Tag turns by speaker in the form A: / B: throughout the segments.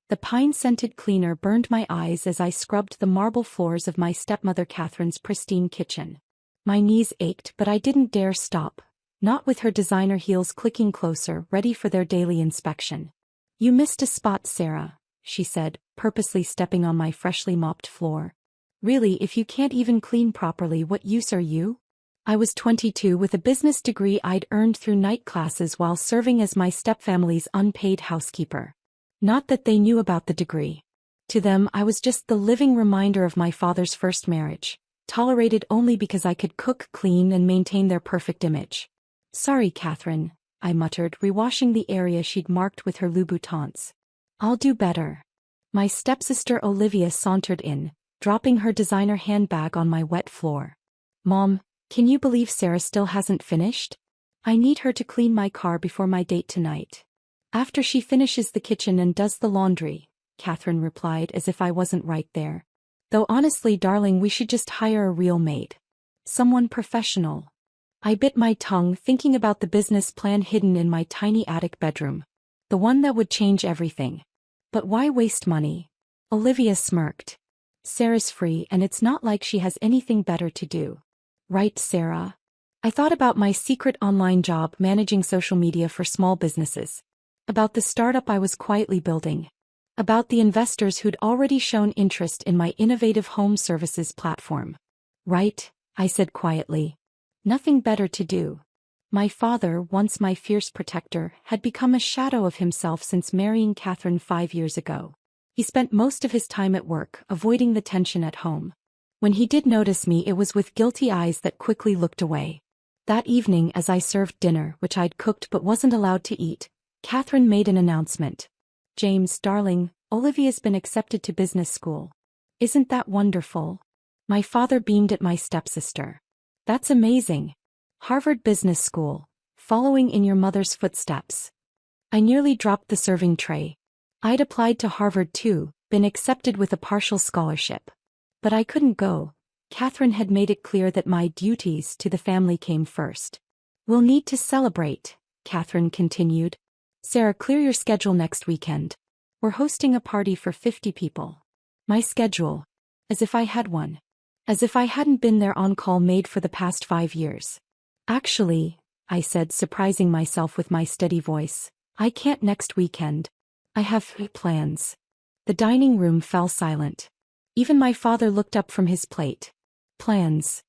A: The pine-scented cleaner burned my eyes as I scrubbed the marble floors of my stepmother Catherine's pristine kitchen. My knees ached, but I didn't dare stop, not with her designer heels clicking closer, ready for their daily inspection. "You missed a spot, Sarah," she said, purposely stepping on my freshly mopped floor. "Really, if you can't even clean properly, what use are you?" I was 22 with a business degree I'd earned through night classes while serving as my stepfamily's unpaid housekeeper. Not that they knew about the degree. To them, I was just the living reminder of my father's first marriage, tolerated only because I could cook, clean, and maintain their perfect image. "Sorry, Catherine," I muttered, rewashing the area she'd marked with her Louboutins. "I'll do better." My stepsister Olivia sauntered in, dropping her designer handbag on my wet floor. "Mom, can you believe Sarah still hasn't finished? I need her to clean my car before my date tonight." "After she finishes the kitchen and does the laundry," Catherine replied as if I wasn't right there. "Though honestly, darling, we should just hire a real maid. Someone professional." I bit my tongue thinking about the business plan hidden in my tiny attic bedroom. The one that would change everything. But why waste money? Olivia smirked. "Sarah's free and it's not like she has anything better to do. Right, Sarah?" I thought about my secret online job managing social media for small businesses. About the startup I was quietly building. About the investors who'd already shown interest in my innovative home services platform. "Right," I said quietly. Nothing better to do. My father, once my fierce protector, had become a shadow of himself since marrying Catherine 5 years ago. He spent most of his time at work, avoiding the tension at home. When he did notice me, it was with guilty eyes that quickly looked away. That evening, as I served dinner, which I'd cooked but wasn't allowed to eat, Catherine made an announcement. "James, darling, Olivia's been accepted to business school. Isn't that wonderful?" My father beamed at my stepsister. "That's amazing. Harvard Business School, following in your mother's footsteps." I nearly dropped the serving tray. I'd applied to Harvard too, been accepted with a partial scholarship. But I couldn't go. Catherine had made it clear that my duties to the family came first. "We'll need to celebrate," Catherine continued. "Sarah, clear your schedule next weekend. We're hosting a party for 50 people. My schedule. As if I had one. As if I hadn't been their on-call maid for the past 5 years. "Actually," I said, surprising myself with my steady voice, "I can't next weekend. I have plans." The dining room fell silent. Even my father looked up from his plate. "Plans?"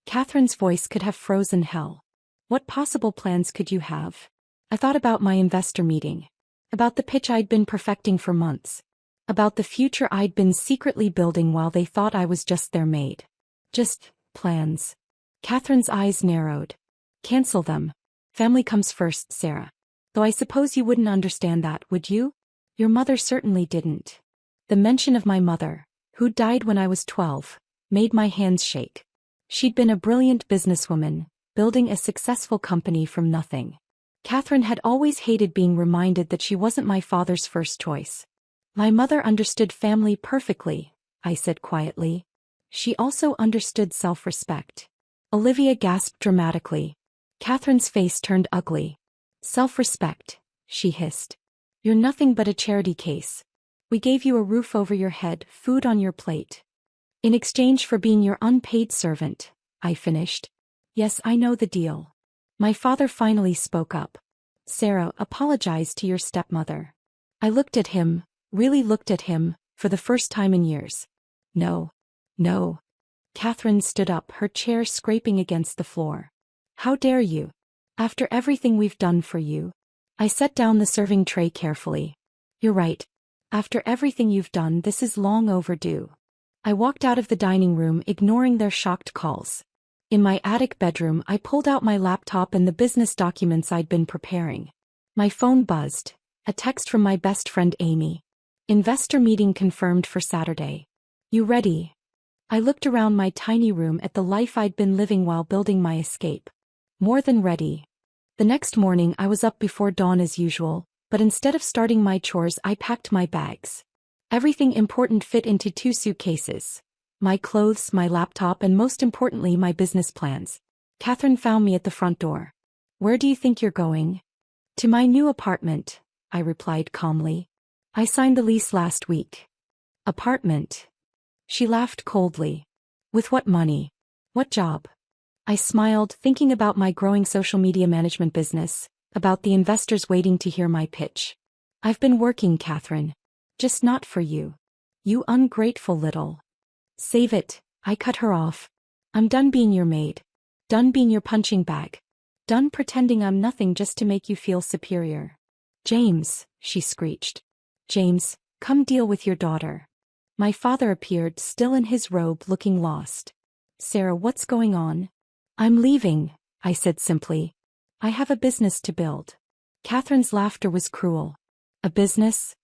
A: Catherine's voice could have frozen hell. What possible plans could you have? I thought about my investor meeting. About the pitch I'd been perfecting for months. About the future I'd been secretly building while they thought I was just their maid. Just plans. Catherine's eyes narrowed. "Cancel them. Family comes first, Sarah. Though I suppose you wouldn't understand that, would you? Your mother certainly didn't." The mention of my mother, who died when I was 12, made my hands shake. She'd been a brilliant businesswoman, building a successful company from nothing. Catherine had always hated being reminded that she wasn't my father's first choice. "My mother understood family perfectly," I said quietly. "She also understood self-respect." Olivia gasped dramatically. Catherine's face turned ugly. "Self-respect," she hissed. "You're nothing but a charity case. We gave you a roof over your head, food on your plate. In exchange for being your unpaid servant," I finished. "Yes, I know the deal." My father finally spoke up. "Sarah, apologize to your stepmother." I looked at him, really looked at him, for the first time in years. "No. No." Catherine stood up, her chair scraping against the floor. "How dare you? After everything we've done for you." I set down the serving tray carefully. "You're right. After everything you've done, this is long overdue." I walked out of the dining room, ignoring their shocked calls. In my attic bedroom, I pulled out my laptop and the business documents I'd been preparing. My phone buzzed. A text from my best friend Amy. "Investor meeting confirmed for Saturday. You ready?" I looked around my tiny room at the life I'd been living while building my escape. More than ready. The next morning I was up before dawn as usual, but instead of starting my chores I packed my bags. Everything important fit into 2 suitcases. My clothes, my laptop, and most importantly my business plans. Catherine found me at the front door. "Where do you think you're going?" "To my new apartment," I replied calmly. I signed the lease last week. Apartment. She laughed coldly. With what money? What job? I smiled, thinking about my growing social media management business, about the investors waiting to hear my pitch. I've been working, Catherine. Just not for you. You ungrateful little. Save it, I cut her off. I'm done being your maid. Done being your punching bag. Done pretending I'm nothing just to make you feel superior. James, she screeched. James, come deal with your daughter. My father appeared, still in his robe, looking lost. Sarah, what's going on? I'm leaving, I said simply. I have a business to build. Catherine's laughter was cruel. A business?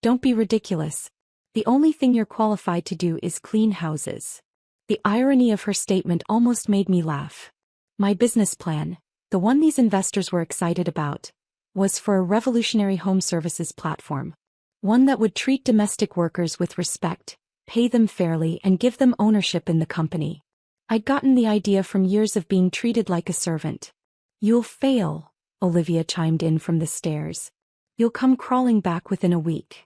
A: Don't be ridiculous. The only thing you're qualified to do is clean houses. The irony of her statement almost made me laugh. My business plan, the one these investors were excited about, was for a revolutionary home services platform. One that would treat domestic workers with respect, pay them fairly, and give them ownership in the company. I'd gotten the idea from years of being treated like a servant. You'll fail, Olivia chimed in from the stairs. You'll come crawling back within a week.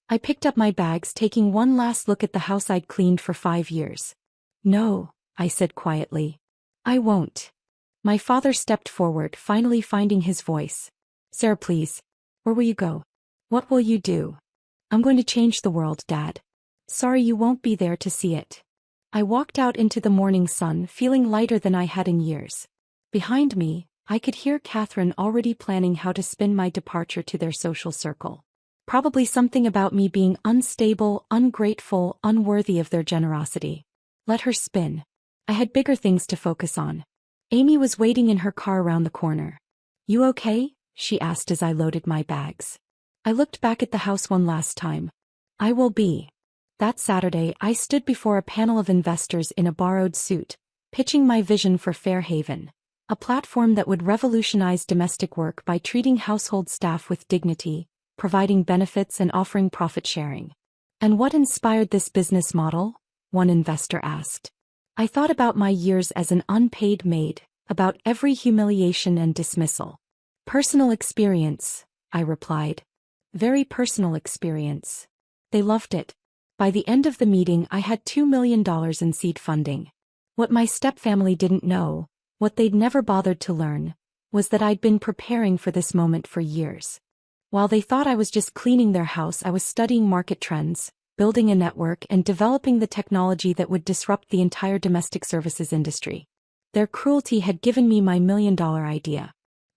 A: I picked up my bags, taking one last look at the house I'd cleaned for 5 years. No, I said quietly. I won't. My father stepped forward, finally finding his voice. Sarah, please. Where will you go? What will you do? I'm going to change the world, Dad. Sorry you won't be there to see it. I walked out into the morning sun, feeling lighter than I had in years. Behind me, I could hear Catherine already planning how to spin my departure to their social circle. Probably something about me being unstable, ungrateful, unworthy of their generosity. Let her spin. I had bigger things to focus on. Amy was waiting in her car around the corner. You okay? She asked as I loaded my bags. I looked back at the house one last time. I will be. That Saturday, I stood before a panel of investors in a borrowed suit, pitching my vision for Fairhaven, a platform that would revolutionize domestic work by treating household staff with dignity, providing benefits and offering profit sharing. And what inspired this business model? One investor asked. I thought about my years as an unpaid maid, about every humiliation and dismissal. Personal experience, I replied. Very personal experience. They loved it. By the end of the meeting, I had $2 million in seed funding. What my stepfamily didn't know, what they'd never bothered to learn, was that I'd been preparing for this moment for years. While they thought I was just cleaning their house, I was studying market trends, building a network, and developing the technology that would disrupt the entire domestic services industry. Their cruelty had given me my $1 million idea.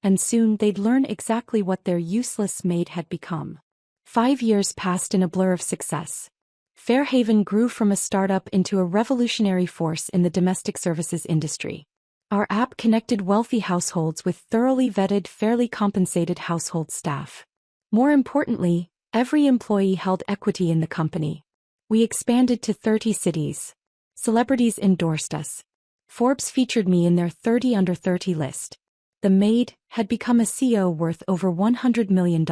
A: And soon they'd learn exactly what their useless maid had become. 5 years passed in a blur of success. Fairhaven grew from a startup into a revolutionary force in the domestic services industry. Our app connected wealthy households with thoroughly vetted, fairly compensated household staff. More importantly, every employee held equity in the company. We expanded to 30 cities. Celebrities endorsed us. Forbes featured me in their 30 under 30 list. The Maid had become a CEO worth over $100 million.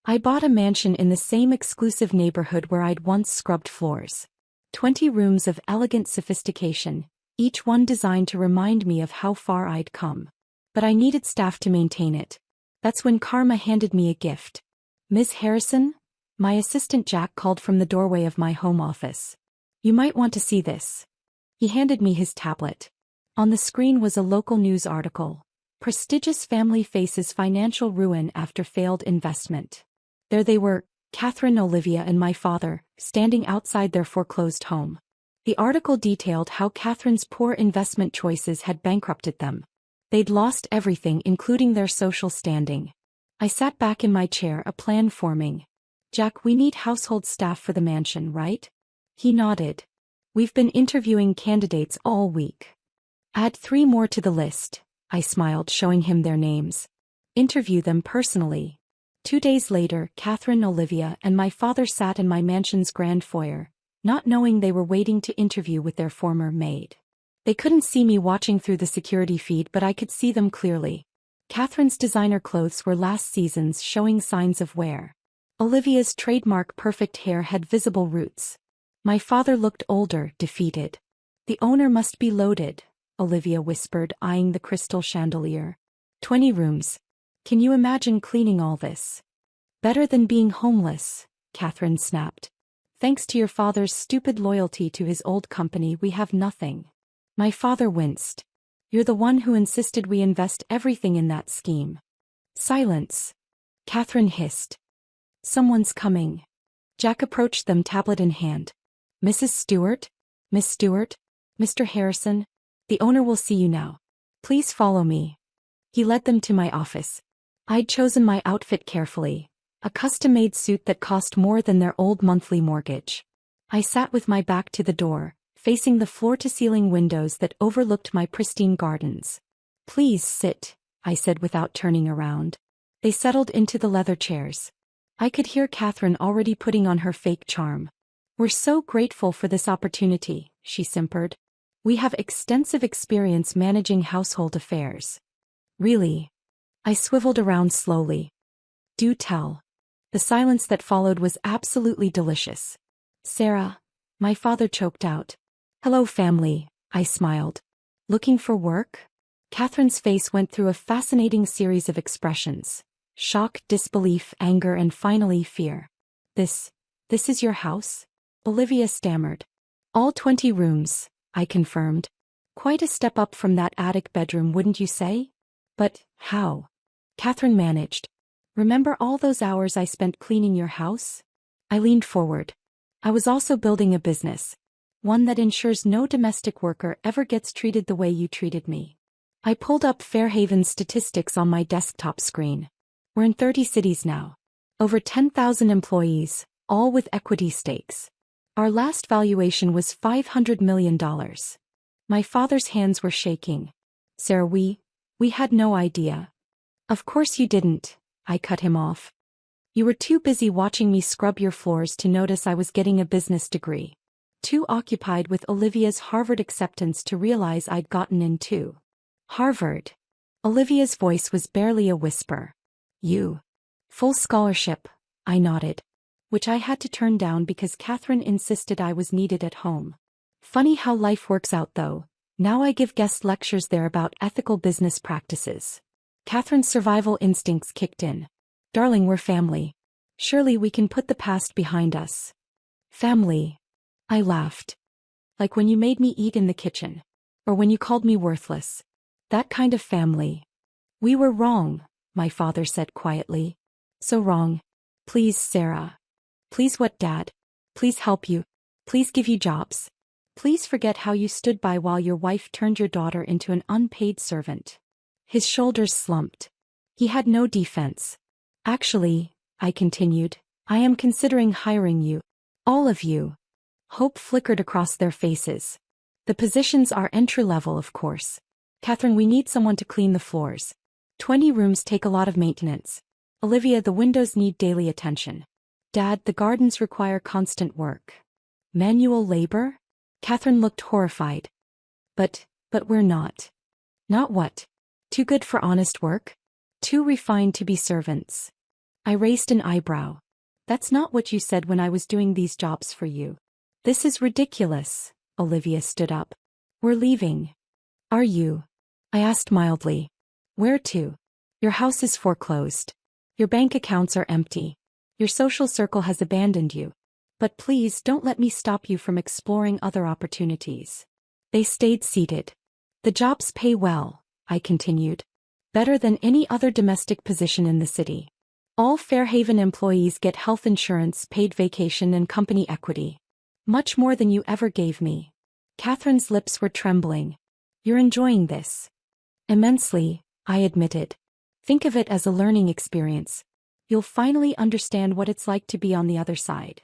A: I bought a mansion in the same exclusive neighborhood where I'd once scrubbed floors. 20 rooms of elegant sophistication, each one designed to remind me of how far I'd come. But I needed staff to maintain it. That's when karma handed me a gift. Ms. Harrison? My assistant Jack called from the doorway of my home office. You might want to see this. He handed me his tablet. On the screen was a local news article. Prestigious family faces financial ruin after failed investment. There they were, Catherine, Olivia, and my father, standing outside their foreclosed home. The article detailed how Catherine's poor investment choices had bankrupted them. They'd lost everything, including their social standing. I sat back in my chair, a plan forming. Jack, we need household staff for the mansion, right? He nodded. We've been interviewing candidates all week. Add 3 more to the list, I smiled, showing him their names. Interview them personally. 2 days later, Catherine, Olivia, and my father sat in my mansion's grand foyer, not knowing they were waiting to interview with their former maid. They couldn't see me watching through the security feed, but I could see them clearly. Catherine's designer clothes were last season's, showing signs of wear. Olivia's trademark perfect hair had visible roots. My father looked older, defeated. The owner must be loaded, Olivia whispered, eyeing the crystal chandelier. 20 rooms. Can you imagine cleaning all this? Better than being homeless, Catherine snapped. Thanks to your father's stupid loyalty to his old company, we have nothing. My father winced. You're the one who insisted we invest everything in that scheme. Silence. Catherine hissed. Someone's coming. Jack approached them, tablet in hand. Mrs. Stewart? Miss Stewart? Mr. Harrison? The owner will see you now. Please follow me. He led them to my office. I'd chosen my outfit carefully, a custom-made suit that cost more than their old monthly mortgage. I sat with my back to the door, facing the floor-to-ceiling windows that overlooked my pristine gardens. Please sit, I said without turning around. They settled into the leather chairs. I could hear Catherine already putting on her fake charm. We're so grateful for this opportunity, she simpered. We have extensive experience managing household affairs. Really? I swiveled around slowly. Do tell. The silence that followed was absolutely delicious. Sarah, my father choked out. Hello, family, I smiled. Looking for work? Catherine's face went through a fascinating series of expressions. Shock, disbelief, anger, and finally fear. This is your house? Olivia stammered. All 20 rooms, I confirmed. Quite a step up from that attic bedroom, wouldn't you say? But how? Catherine managed. Remember all those hours I spent cleaning your house? I leaned forward. I was also building a business. One that ensures no domestic worker ever gets treated the way you treated me. I pulled up Fairhaven's statistics on my desktop screen. We're in 30 cities now. Over 10,000 employees, all with equity stakes. Our last valuation was $500 million. My father's hands were shaking. Sarah, we had no idea. Of course you didn't, I cut him off. You were too busy watching me scrub your floors to notice I was getting a business degree. Too occupied with Olivia's Harvard acceptance to realize I'd gotten in too. Harvard. Olivia's voice was barely a whisper. You. Full scholarship, I nodded. Which I had to turn down because Catherine insisted I was needed at home. Funny how life works out though. Now I give guest lectures there about ethical business practices. Catherine's survival instincts kicked in. Darling, we're family. Surely we can put the past behind us. Family. I laughed. Like when you made me eat in the kitchen. Or when you called me worthless. That kind of family. We were wrong, my father said quietly. So wrong. Please, Sarah. Please what, Dad? Please help you. Please give you jobs. Please forget how you stood by while your wife turned your daughter into an unpaid servant. His shoulders slumped. He had no defense. Actually, I continued, I am considering hiring you. All of you. Hope flickered across their faces. The positions are entry-level, of course. Catherine, we need someone to clean the floors. 20 rooms take a lot of maintenance. Olivia, the windows need daily attention. Dad, the gardens require constant work. Manual labor? Catherine looked horrified. But we're not. Not what? Too good for honest work? Too refined to be servants. I raised an eyebrow. That's not what you said when I was doing these jobs for you. This is ridiculous. Olivia stood up. We're leaving. Are you? I asked mildly. Where to? Your house is foreclosed. Your bank accounts are empty. Your social circle has abandoned you. But please don't let me stop you from exploring other opportunities. They stayed seated. The jobs pay well, I continued. Better than any other domestic position in the city. All Fairhaven employees get health insurance, paid vacation, and company equity. Much more than you ever gave me. Catherine's lips were trembling. You're enjoying this. Immensely, I admitted. Think of it as a learning experience. You'll finally understand what it's like to be on the other side.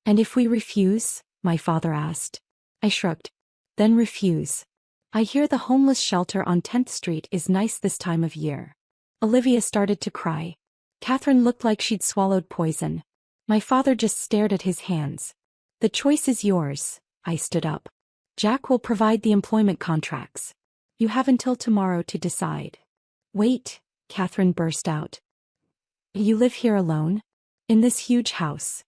A: And if we refuse? My father asked. I shrugged. Then refuse. I hear the homeless shelter on 10th Street is nice this time of year. Olivia started to cry. Catherine looked like she'd swallowed poison. My father just stared at his hands. The choice is yours. I stood up. Jack will provide the employment contracts. You have until tomorrow to decide. Wait, Catherine burst out. You live here alone? In this huge house?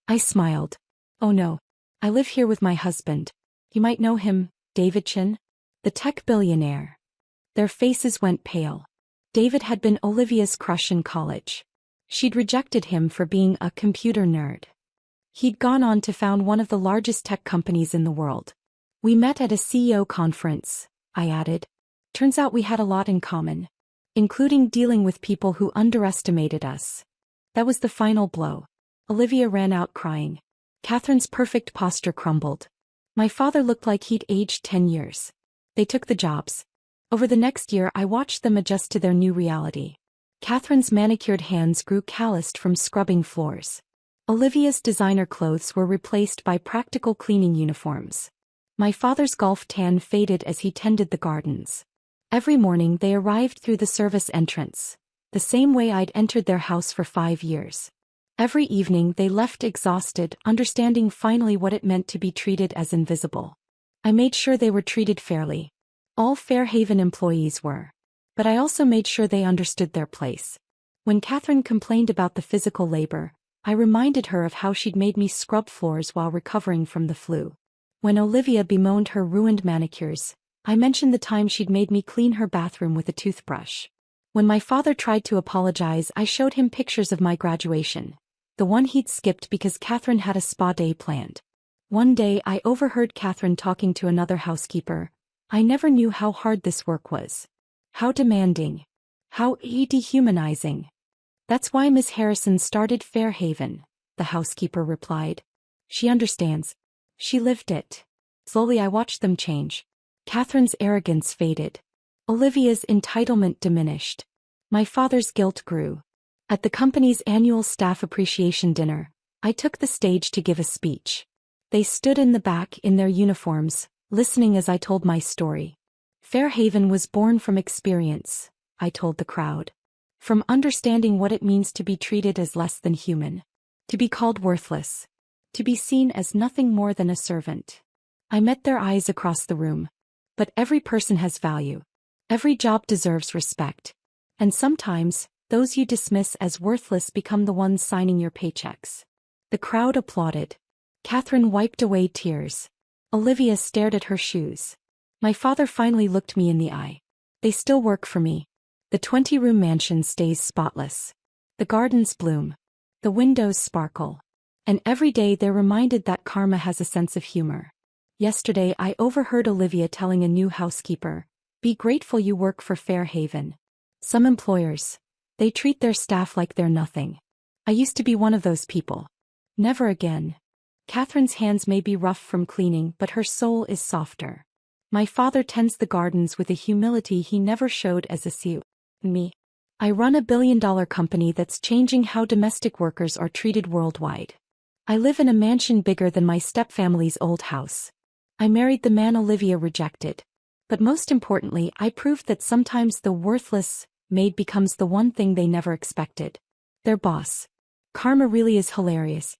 A: I smiled. Oh no. I live here with my husband. You might know him, David Chin, the tech billionaire. Their faces went pale. David had been Olivia's crush in college. She'd rejected him for being a computer nerd. He'd gone on to found one of the largest tech companies in the world. We met at a CEO conference, I added. Turns out we had a lot in common, including dealing with people who underestimated us. That was the final blow. Olivia ran out crying. Catherine's perfect posture crumbled. My father looked like he'd aged 10 years. They took the jobs. Over the next year I watched them adjust to their new reality. Catherine's manicured hands grew calloused from scrubbing floors. Olivia's designer clothes were replaced by practical cleaning uniforms. My father's golf tan faded as he tended the gardens. Every morning they arrived through the service entrance, the same way I'd entered their house for 5 years. Every evening they left exhausted, understanding finally what it meant to be treated as invisible. I made sure they were treated fairly. All Fairhaven employees were. But I also made sure they understood their place. When Catherine complained about the physical labor, I reminded her of how she'd made me scrub floors while recovering from the flu. When Olivia bemoaned her ruined manicures, I mentioned the time she'd made me clean her bathroom with a toothbrush. When my father tried to apologize, I showed him pictures of my graduation, the one he'd skipped because Catherine had a spa day planned. One day I overheard Catherine talking to another housekeeper. I never knew how hard this work was. How demanding. How dehumanizing. That's why Miss Harrison started Fairhaven, the housekeeper replied. She understands. She lived it. Slowly I watched them change. Catherine's arrogance faded. Olivia's entitlement diminished. My father's guilt grew. At the company's annual staff appreciation dinner, I took the stage to give a speech. They stood in the back in their uniforms, listening as I told my story. Fairhaven was born from experience, I told the crowd. From understanding what it means to be treated as less than human. To be called worthless. To be seen as nothing more than a servant. I met their eyes across the room. But every person has value. Every job deserves respect. And sometimes, those you dismiss as worthless become the ones signing your paychecks. The crowd applauded. Catherine wiped away tears. Olivia stared at her shoes. My father finally looked me in the eye. They still work for me. The 20-room mansion stays spotless. The gardens bloom. The windows sparkle. And every day they're reminded that karma has a sense of humor. Yesterday I overheard Olivia telling a new housekeeper, "Be grateful you work for Fairhaven." Some employers, they treat their staff like they're nothing. I used to be one of those people. Never again. Catherine's hands may be rough from cleaning, but her soul is softer. My father tends the gardens with a humility he never showed as a CEO. Me. I run a billion-dollar company that's changing how domestic workers are treated worldwide. I live in a mansion bigger than my stepfamily's old house. I married the man Olivia rejected. But most importantly, I proved that sometimes the worthless maid becomes the one thing they never expected. Their boss. Karma really is hilarious.